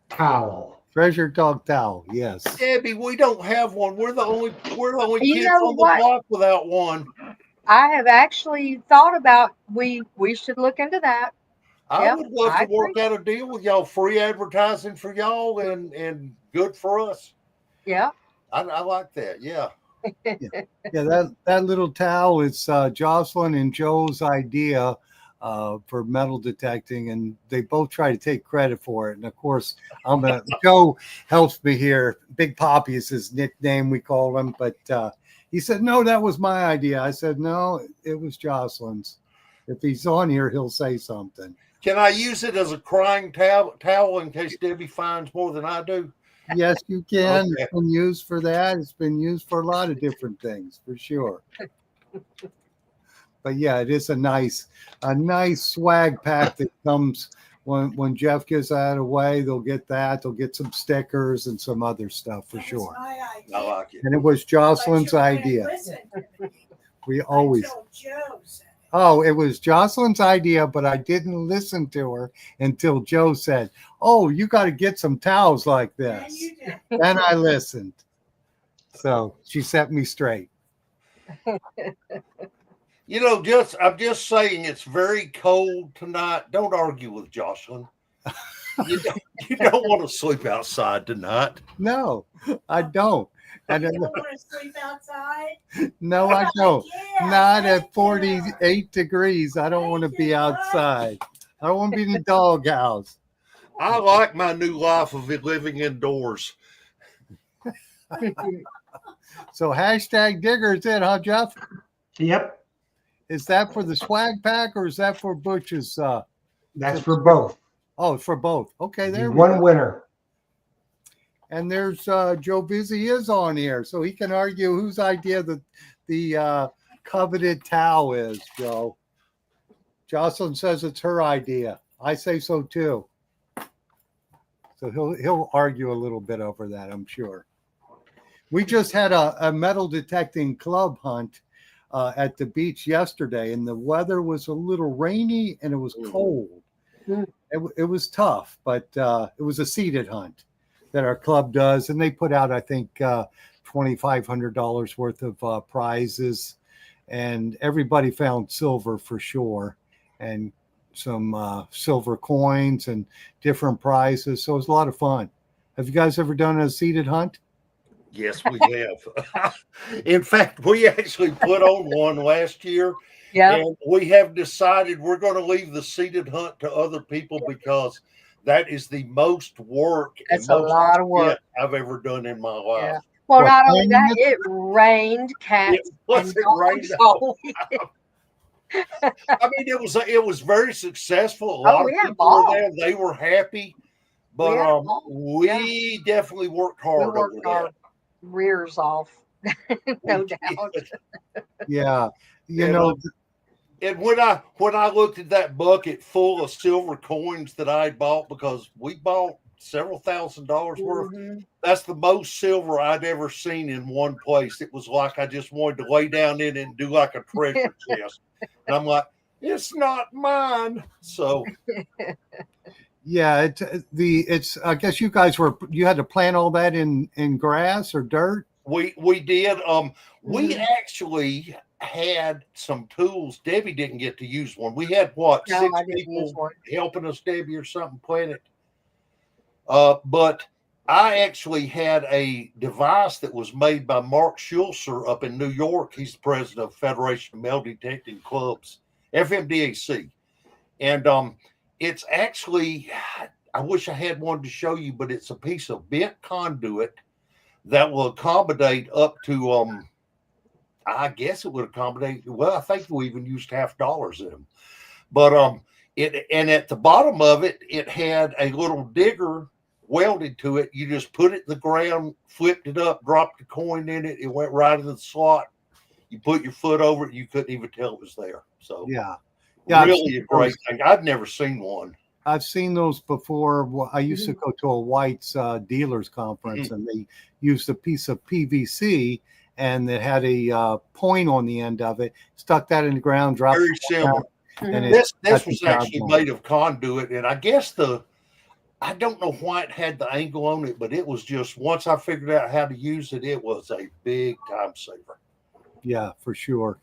towel. Treasure Dog towel. Yes. Debbie, we don't have one. We're the only kids on the block without one. I have actually thought about we should look into that. I would love to work out a deal with y'all, free advertising for y'all and good for us. Yeah. I like that. Yeah. Yeah, that little towel is Jocelyn and Joe's idea for metal detecting, and they both try to take credit for it. And of course, Joe helps me here. Big Poppy is his nickname, we call him. But he said, no, that was my idea. I said, no, it was Jocelyn's. If he's on here, he'll say something. Can I use it as a crying towel in case Debbie finds more than I do? Yes, you can. Okay. It's been used for that. It's been used for a lot of different things, for sure. But yeah, it is a nice swag pack that comes when Jeff gives that away. They'll get that. They'll get some stickers and some other stuff for sure. I like it. And it was Jocelyn's idea. We always. Oh, it was Jocelyn's idea, but I didn't listen to her until Joe said, oh, you got to get some towels like this. Then I listened. So she set me straight. I'm just saying it's very cold tonight. Don't argue with Jocelyn. You don't want to sleep outside tonight. No, I don't. You don't want to sleep outside? No, I don't. Not at 48 degrees. I don't want to be outside. I don't want to be in the doghouse. I like my new life of living indoors. So hashtag diggers in, huh, Jeff? Yep, Is that for the swag pack or is that for Butch's? that's for both. Oh, for both. Okay, there we One go. winner. And there's Joe Busy is on here, so he can argue whose idea the coveted towel is, Joe. Jocelyn says it's her idea. I say so too. So he'll argue a little bit over that, I'm sure. We just had a metal detecting club hunt at the beach yesterday, and the weather was a little rainy and it was cold. It was tough, but it was a seated hunt that our club does, and they put out, I think, $2,500 worth of prizes, and everybody found silver for sure, and some silver coins and different prizes. So it was a lot of fun. Have you guys ever done a seated hunt? Yes, we have. In fact, we actually put on one last year. Yeah. And we have decided we're going to leave the seated hunt to other people because that is the most work That's and a most lot of work. I've ever done in my life. Yeah. Well, What, not only planning that, it rained cats It wasn't and dogs raining. all weekend. I mean, it was very successful. A Oh, lot we of had a people were ball. there. They were happy. But We had a ball. we definitely worked We hard worked over our that. rears off, no doubt. Yeah. You And, know, And when I looked at that bucket full of silver coins that I bought, because we bought several $1,000s worth, Mhm. that's the most silver I'd ever seen in one place. It was like I just wanted to lay down in it and do like a treasure chest. And I'm like, it's not mine. So yeah, it's I guess you guys you had to plant all that in grass or dirt. we did. We actually had some tools. Debbie didn't get to use one. We had what, No, 6 I didn't use people one. helping us, Debbie, or something plant it. But I actually had a device that was made by Mark Schulzer up in New York. He's the president of Federation of Metal Detecting Clubs, FMDAC. And it's actually, I wish I had one to show you, but it's a piece of bent conduit that will accommodate up to, I guess it would accommodate, well, I think we even used $50 in them. But and at the bottom of it, it had a little digger welded to it. You just put it in the ground, flipped it up, dropped the coin in it. It went right in the slot. You put your foot over it, you couldn't even tell it was there. So Yeah, really a great thing. I've never seen one. I've seen those before. I used to go to a White's dealers conference, and they used a piece of PVC, and it had a point on the end of it. Stuck that in the ground, dropped Very it similar. down, and This got was the job actually done. made of conduit, and I guess I don't know why it had the angle on it, but it was just, once I figured out how to use it, it was a big time saver. Yeah, for sure.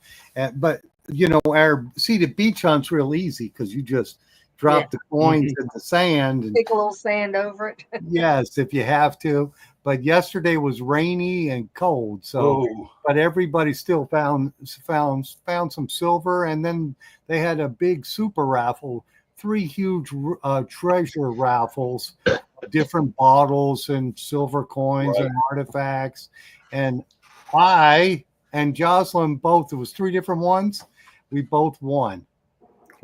But you know, our seated beach hunt's real easy because you just drop the coins in the sand and Stick a little sand over it. yes, if you have to. But yesterday was rainy and cold, so but everybody still found some silver, and then they had a big super raffle, 3 huge treasure raffles, different bottles and silver coins and artifacts, and I and Jocelyn both, it was 3 different ones. We both won.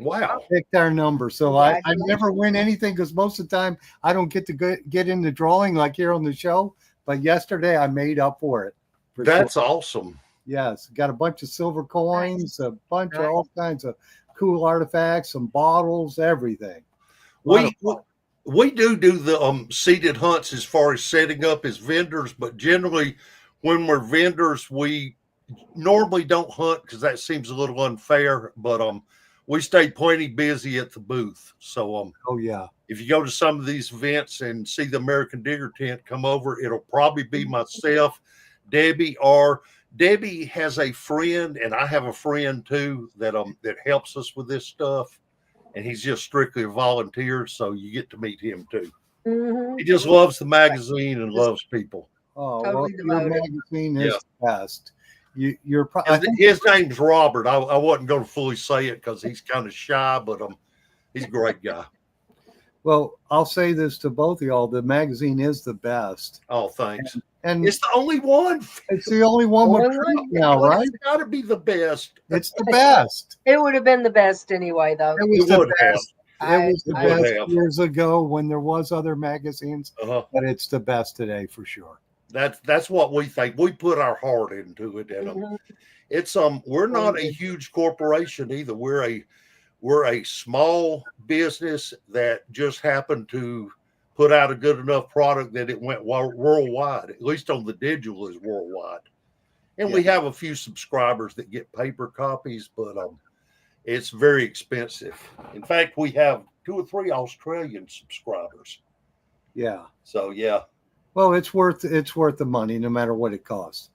Wow. Picked our number. So I never win anything because most of the time I don't get to get in the drawing like here on the show. But yesterday I made up for it. That's awesome. Yes. Got a bunch of silver coins, a bunch of all kinds of cool artifacts, some bottles, everything. We do the seated hunts as far as setting up as vendors, but generally when we're vendors, we normally don't hunt because that seems a little unfair, but we stay plenty busy at the booth. So oh yeah, if you go to some of these events and see the American Digger tent come over, it'll probably be myself, Debbie, or Debbie has a friend, and I have a friend too that helps us with this stuff, and he's just strictly a volunteer, so you get to meet him too. He just loves the magazine and loves people. Oh, Totally well, your devoted. magazine is the best. You're his name's Robert. I wasn't going to fully say it because he's kind of shy, but he's a great guy. Well, I'll say this to both of y'all: the magazine is the best, Oh, thanks. and It's the only one. it's the only one with Only truth one. now, But right? It's got to be the best. It's the best. It would have been the best anyway, though. It was It the would have. best. It was the I would best have. years ago when there was other magazines, Uh-huh. but it's the best today for sure. That's what we think. We put our heart into it, and Mhm. it's we're not a huge corporation either. We're a small business that just happened to put out a good enough product that it went worldwide. At least on the digital is worldwide, and we have a few subscribers that get paper copies, but it's very expensive. In fact, we have 2 or 3 Australian subscribers. Yeah. So yeah. Well, it's worth the money, no matter what it costs.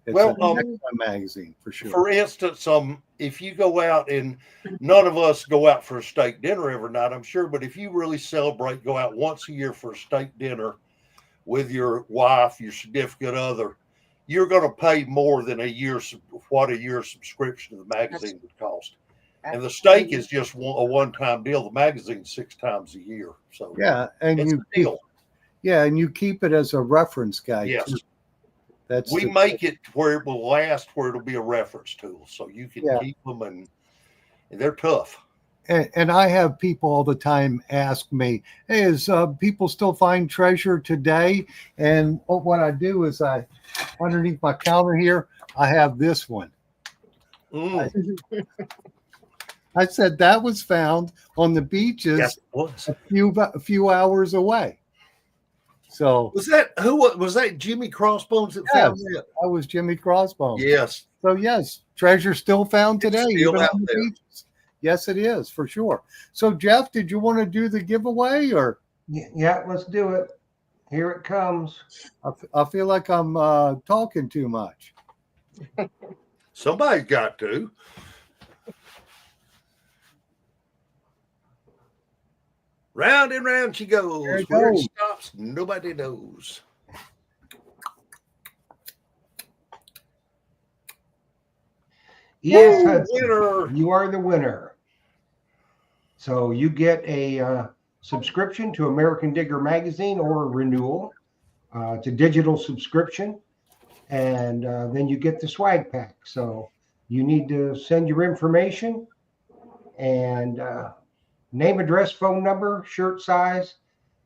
It's Well, an excellent magazine for sure. For instance, if you go out, and none of us go out for a steak dinner every night, I'm sure, but if you really celebrate, go out once a year for a steak dinner with your wife, your significant other, you're going to pay more than a year subscription to the magazine would cost. And the steak is just a one-time deal. The magazine's 6 times a year, so Yeah, and it's a deal. and you keep it as a reference guide. Yes. Too. That's We make it where it will last, where it'll be a reference tool, so you can keep them, and they're tough. And I have people all the time ask me, "Hey, is people still find treasure today?" And what I do is underneath my counter here, I have this one. I said that was found on the beaches a few hours away. So was that Jimmy Crossbones that found that? That was Jimmy Crossbones. Yes. So yes, treasure still found today, It's still even out on the there. beaches. Yes, it is for sure. So Jeff, did you want to do the giveaway or? Yeah, let's do it. Here it comes. I feel like I'm talking too much. Somebody's got to. Round and round she goes. There it Where it goes. stops, nobody knows. Yes, Woo, Hudson, winner. you are the winner. So you get a subscription to American Digger magazine or a renewal. It's a digital subscription, and then you get the swag pack. So you need to send your information and name, address, phone number, shirt size,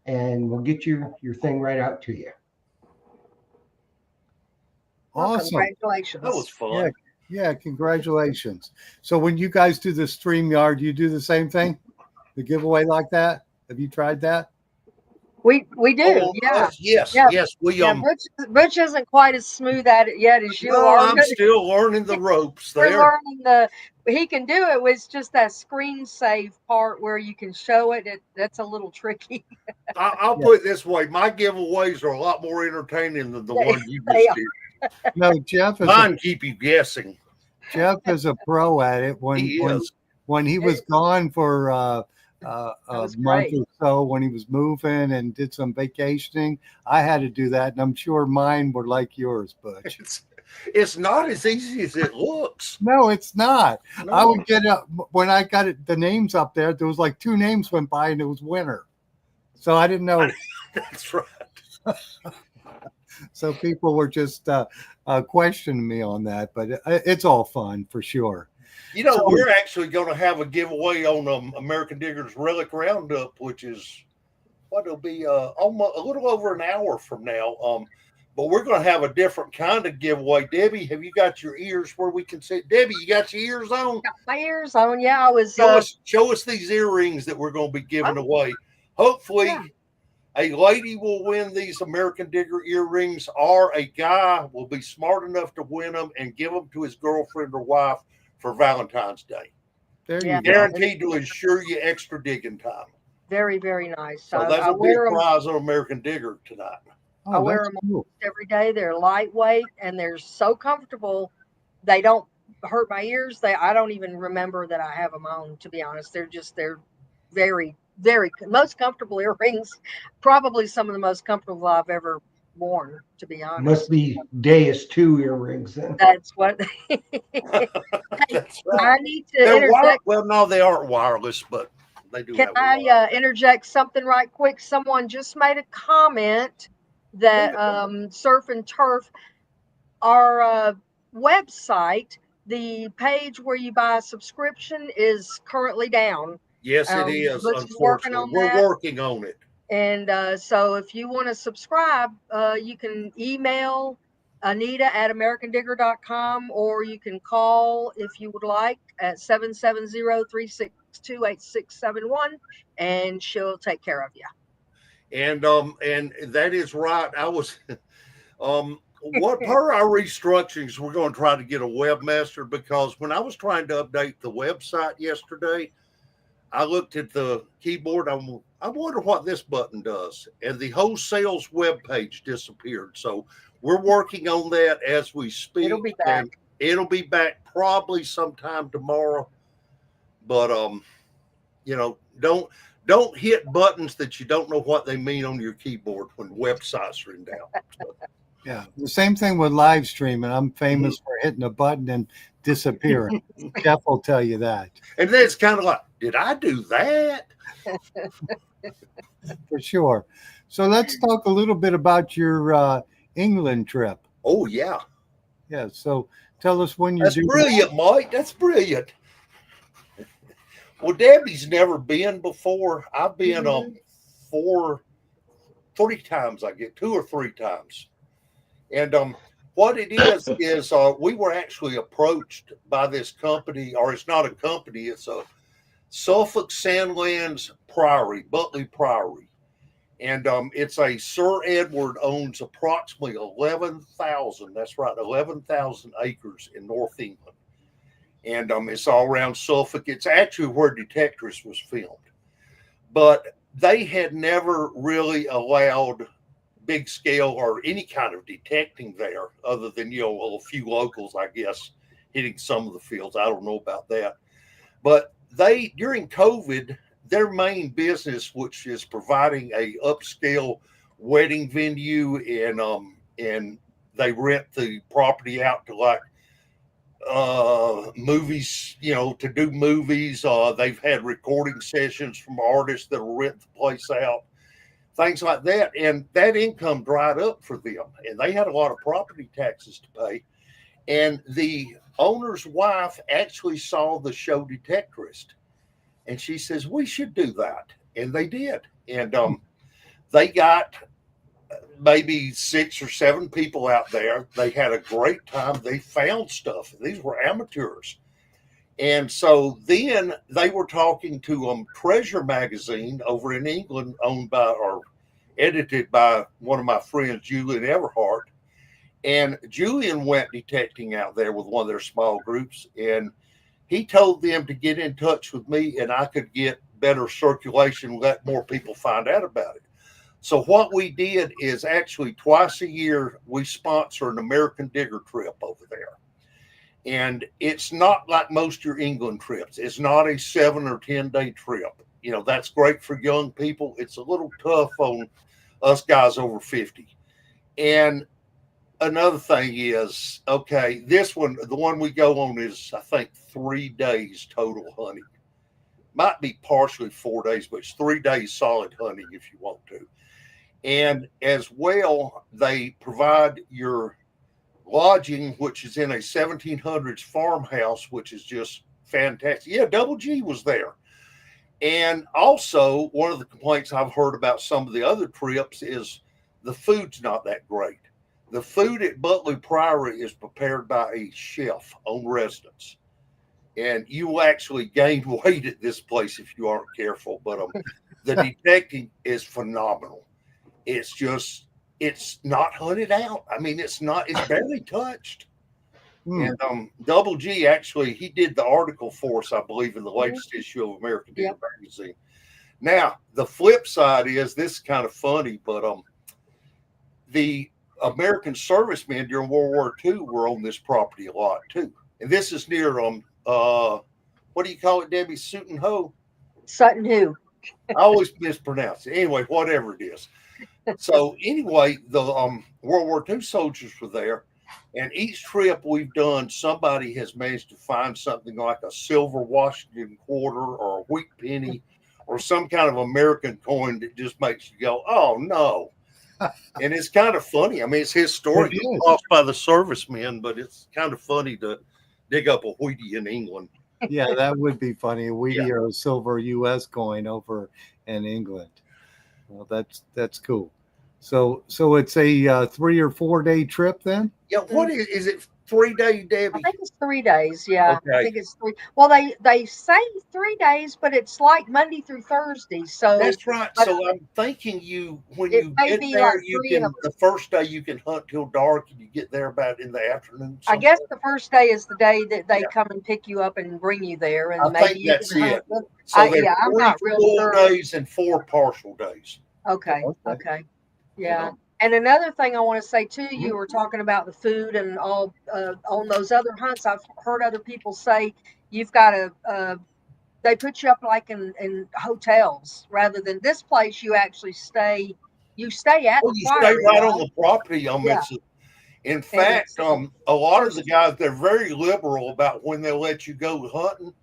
and we'll get your thing right out to you. Well, Awesome. congratulations. That was fun. Yeah, congratulations. So when you guys do the StreamYard, you do the same thing? The giveaway like that? Have you tried that? We do, Oh, yeah. yes. We Yeah, Butch isn't quite as smooth at it yet as you are. I'm still learning the ropes We're there. learning he can do it with just that screen save part where you can show it. That's a little tricky. I'll put it this way: my giveaways are a lot more entertaining than the one you They just did. No, Jeff Mine keep you guessing. Jeff is a pro at it. When he was gone for a month great. or so, when he was moving and did some vacationing, I had to do that, and I'm sure mine were like yours, Butch. It's not as easy as it looks. No, it's not. No. I would get up when I got the names up there. There was like 2 names went by, and it was winner. So I didn't know. That's right. So people were just questioning me on that, but it's all fun for sure. You know, we're actually going to have a giveaway on American Digger's Relic Roundup, which is it'll be almost a little over an hour from now. But we're going to have a different kind of giveaway. Debbie, have you got your ears where we can see? Debbie, you got your ears on? Got my ears on. Yeah, I was. Show us these earrings that we're going to be giving away. Hopefully, a lady will win these American Digger earrings, or a guy will be smart enough to win them and give them to his girlfriend or wife for Valentine's Day. There you go. Guaranteed to ensure you extra digging time. Very, very nice. So that's a big prize on American Digger tonight. I wear them almost every day. They're lightweight and they're so comfortable. They don't hurt my ears. I don't even remember that I have them on, to be honest. They're very, very most comfortable earrings. Probably some of the most comfortable I've ever worn, to be honest. Must be Deus 2 earrings then. That's what. That's right. I need to interject. Well, no, they aren't wireless, but They do Can have a lot. I interject something right quick? Someone just made a comment that Surf and Turf, our website, the page where you buy a subscription is currently down. Yes, it is. Butch is working Unfortunately, on we're that. working on it. And so if you want to subscribe, you can email Anita@AmericanDigger.com, or you can call if you would like at 770-362-8671, and she'll take care of you. And that is right. I was what per our restructurings, we're going to try to get a webmaster, because when I was trying to update the website yesterday, I looked at the keyboard. I wonder what this button does, and the whole sales web page disappeared. So we're working on that as we speak. It'll be back. And it'll be back probably sometime tomorrow. But don't hit buttons that you don't know what they mean on your keyboard when websites are in doubt. So. Yeah, the same thing with live streaming. I'm famous for hitting a button and disappearing. Jeff will tell you that. And then it's kind of like, did I do that? For sure. So let's talk a little bit about your England trip. Oh, yeah. Yeah, so tell us when you're That's doing brilliant, Mike. That's brilliant. Well, Debbie's never been before. I've been 3 times. I get 2 or 3 times. And what it is we were actually approached by this company, or it's not a company, it's a Suffolk Sandlands Priory, Butley Priory. And it's a Sir Edward owns approximately 11,000, that's right, 11,000 acres in North England. And it's all around Suffolk. It's actually where Detectorist was filmed. But they had never really allowed big scale or any kind of detecting there, other than, a few locals, I guess, hitting some of the fields. I don't know about that. But they, during COVID, their main business, which is providing a upscale wedding venue, and they rent the property out to like movies, to do movies. They've had recording sessions from artists that will rent the place out, things like that. And that income dried up for them, and they had a lot of property taxes to pay. And the owner's wife actually saw the show Detectorist, and she says, we should do that. And they did. And they got maybe 6 or 7 people out there. They had a great time. They found stuff. These were amateurs. And so then they were talking to Treasure magazine over in England, owned by or edited by one of my friends, Julian Everhart. And Julian went detecting out there with one of their small groups, and he told them to get in touch with me, and I could get better circulation, let more people find out about it. So what we did is actually twice a year, we sponsor an American Digger trip over there. And it's not like most of your England trips. It's not a 7 or 10 day trip. That's great for young people. It's a little tough on us guys over 50. And another thing is, okay, this one, the one we go on is, I think, 3 days total hunting. Might be partially 4 days, but it's 3 days solid hunting if you want to. And as well, they provide your lodging, which is in a 1700s farmhouse, which is just fantastic. Yeah, Double G was there. And also, one of the complaints I've heard about some of the other trips is the food's not that great. The food at Butley Priory is prepared by a chef on residence. And you will actually gain weight at this place if you aren't careful. But the detecting is phenomenal. It's not hunted out. I mean, it's barely touched. And Double G, actually, he did the article for us, I believe, in the latest issue of American Digger magazine. Now, the flip side is, this is kind of funny, but the American servicemen during World War II were on this property a lot too. And this is near what do you call it, Debbie? Sutton Hoo? Sutton Hoo. I always mispronounce it. Anyway, whatever it is. So anyway, the World War II soldiers were there, and each trip we've done, somebody has managed to find something like a silver Washington quarter or a wheat penny or some kind of American coin that just makes you go, oh no. And it's kind of funny. I mean, it's his story. It is. Lost by the servicemen, but it's kind of funny to dig up a Wheatie in England. Yeah, that would be funny. A Wheatie Yeah. or a silver U.S. coin over in England. Well, that's cool. So it's a 3 or 4 day trip then. Yeah, what is it? 3 day, I Debbie? think it's 3 days. Yeah, I Okay. think it's three. Well, they say 3 days, but it's like Monday through Thursday. So That's right. but So I'm thinking when it you may get be there, like you 3 of can them. the first day you can hunt till dark, and you get there about in the afternoon. I guess sometime. the first day is the day that they Yeah. come and pick you up and bring you there, I and maybe think you that's can hunt. it. So there's Yeah, I'm 3 not real full sure. days and 4 partial days. Okay, Okay. okay, You yeah. know? And another thing I want to say too, Mm-hmm. you were talking about the food and all on those other hunts. I've heard other people say you've got to. They put you up like in hotels rather than this place. You actually stay. You stay at Well, the you stay priory, right right? on the property. Yeah. In And fact, it's a lot of the first. guys, they're very liberal about when they let you go hunting.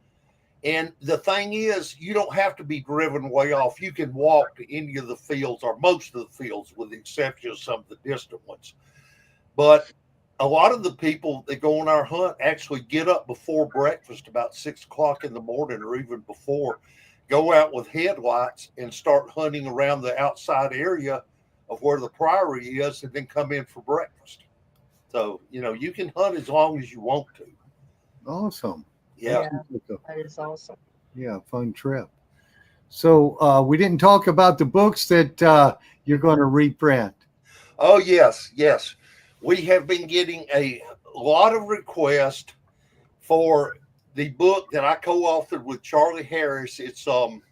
And the thing is, you don't have to be driven way off. You can walk to any of the fields or most of the fields, with the exception of some of the distant ones. But a lot of the people that go on our hunt actually get up before breakfast, about 6 o'clock in the morning or even before, go out with headlights and start hunting around the outside area of where the priory is, and then come in for breakfast. So, you can hunt as long as you want to. Awesome. Yeah. Yeah, that is awesome. Yeah, fun trip. So we didn't talk about the books that you're going to reprint. Oh, yes. We have been getting a lot of requests for the book that I co-authored with Charlie Harris. It's doggone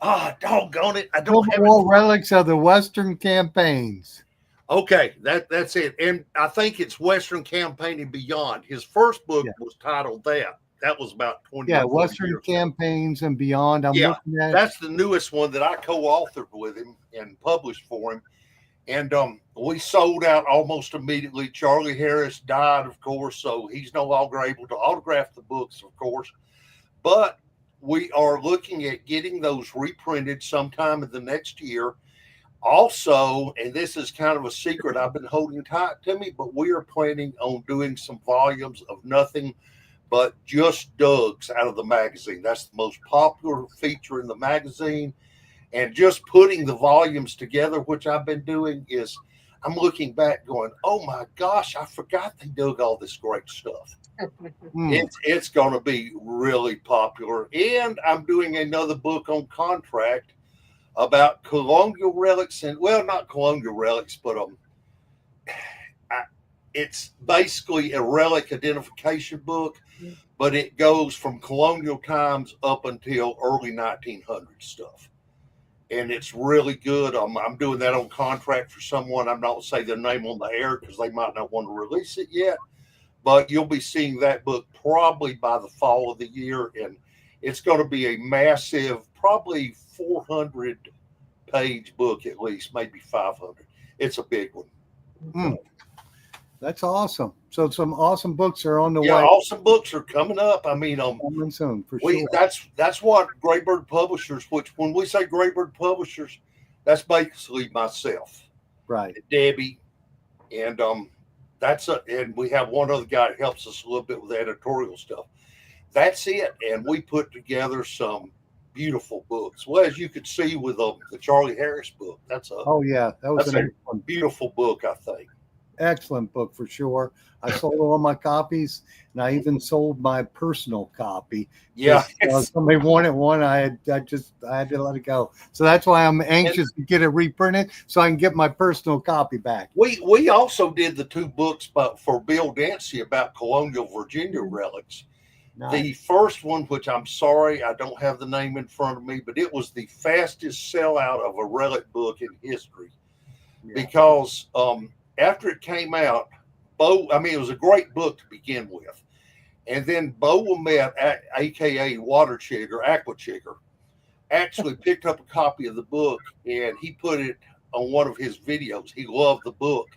it, I don't Civil have War it. relics of the Western campaigns. Okay, that's it. And I think it's Western Campaign and Beyond. His first book Yeah. was titled that. That was about 20 Yeah, or 30 Western years ago. campaigns and beyond. I'm Yeah, looking at. that's the newest one that I co-authored with him and published for him. And we sold out almost immediately. Charlie Harris died, of course, so he's no longer able to autograph the books, of course. But we are looking at getting those reprinted sometime in the next year. Also, and this is kind of a secret I've been holding tight to me, but we are planning on doing some volumes of nothing but just Doug's out of the magazine. That's the most popular feature in the magazine. And just putting the volumes together, which I've been doing, is I'm looking back going, oh my gosh, I forgot they dug all this great stuff. It's going to be really popular. And I'm doing another book on contract about colonial relics, and well, not colonial relics, but it's basically a relic identification book, but it goes from colonial times up until early 1900s stuff. And it's really good. I'm doing that on contract for someone. I'm not going to say their name on the air because they might not want to release it yet, but you'll be seeing that book probably by the fall of the year. And it's going to be a massive, probably 400-page book at least, maybe 500. It's a big one. That's awesome. So some awesome books are on the Yeah, way. awesome books are coming up. I mean, Coming soon for sure. that's what Graybird Publishers, which when we say Graybird Publishers, that's basically myself, Right. Debbie, and and we have one other guy that helps us a little bit with the editorial stuff. That's it, and we put together some beautiful books. Well, as you could see with the Charlie Harris book, that was an excellent, beautiful book, I think. Excellent book for sure. I sold all my copies, and I even sold my personal copy. Yeah, somebody wanted one. I had to let it go. So that's why I'm anxious to get it reprinted so I can get my personal copy back. We also did the 2 books for Bill Dancy about colonial Virginia relics. Nice. The first one, which I'm sorry I don't have the name in front of me, but it was the fastest sellout of a relic book in history, because after it came out, it was a great book to begin with. And then Bo Wilmette, aka Aqua Chigger, actually picked up a copy of the book and he put it on one of his videos. He loved the book.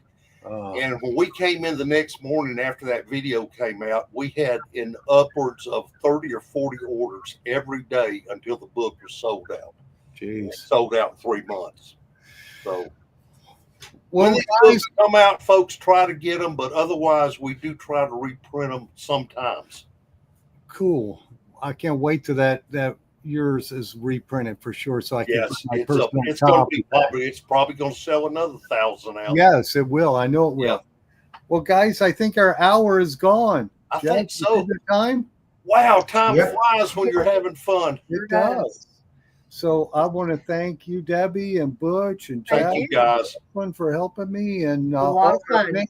And when we came in the next morning after that video came out, we had in upwards of 30 or 40 orders every day until the book was sold out. Jeez. Sold out in 3 months. So Well, when these guys, books come out, folks try to get them, but otherwise we do try to reprint them sometimes. cool. I can't wait till that yours is reprinted for sure, so I can Yes, get my it's personal it's going to copy. be it's probably going to sell another 1,000 out. Yes, it will. I know it will. Yeah. Well, guys, I think our hour is gone. I Jeff, think you so. see the time? Wow, time Yep. flies when you're having fun. It does. So I want to thank you, Debbie and Butch and Thank Jeff, Thank you, guys. for helping me, and A lot of all our fun.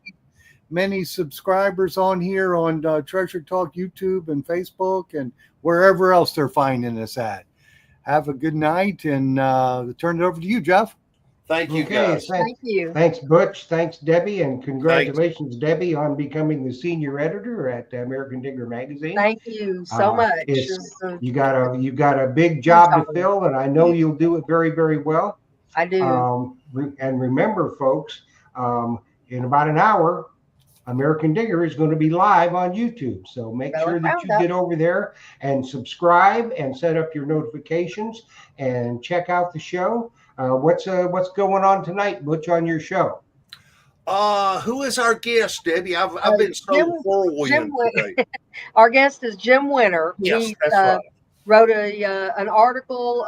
many subscribers on here on Treasure Talk YouTube and Facebook and wherever else they're finding us at. Have a good night, and turn it over to you, Jeff. Thank you, Okay, guys. Thank you. Thanks, Butch. Thanks, Debbie, and congratulations, Debbie, on becoming the senior editor at American Digger Magazine. Thank you so much. You got a big job to job. fill, and I know you'll do it very, very well. I do. And remember, folks, in about an hour, American Digger is going to be live on YouTube. So make sure that you get over there and subscribe and set up your notifications and check out the show. What's going on tonight, Butch, on your show? Who is our guest, Debbie? I've been so whirlwind today. Our guest is Jim Winter. Yes, He that's right. wrote an article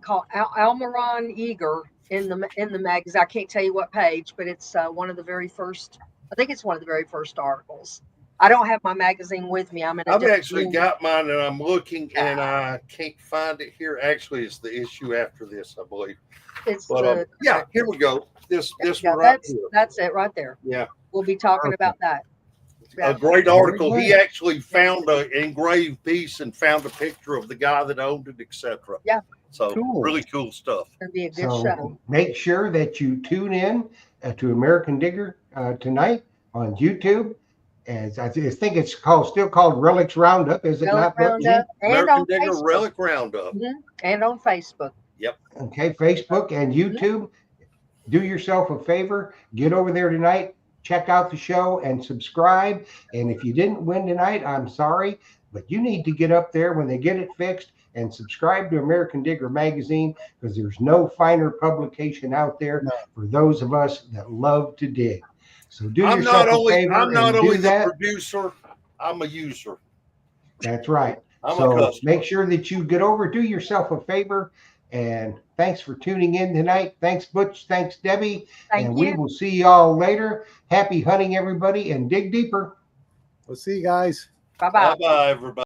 called Almiron Eager in the magazine. I can't tell you what page, but it's one of the very first. I think it's one of the very first articles. I don't have my magazine with me. I've actually got mine, and I'm looking, and I can't find it here. Actually, it's the issue after this, I believe. Yeah, here we go. This one right here. That's it right there. Yeah, we'll be talking about that. A great article. He actually found an engraved piece and found a picture of the guy that owned it, etc. Yeah. So really cool stuff. It's gonna be a good show. Make sure that you tune in to American Digger tonight on YouTube. As I think it's still called Relics Roundup, is it not? Roundup, and American on Digger Facebook. Relic Roundup. And on Facebook. Yep. Okay, Facebook and YouTube. Do yourself a favor, get over there tonight, check out the show and subscribe. And if you didn't win tonight, I'm sorry, but you need to get up there when they get it fixed and subscribe to American Digger Magazine, because there's no finer publication out there for those of us that love to dig. So do yourself a favor. I'm not only the that. producer, I'm a user. That's right. I'm a So customer. make sure that you get over, do yourself a favor. And thanks for tuning in tonight. Thanks, Butch. Thanks, Debbie. Thank you. We will see y'all later. Happy hunting, everybody, and dig deeper. We'll see you guys. Bye-bye. Bye-bye, everybody.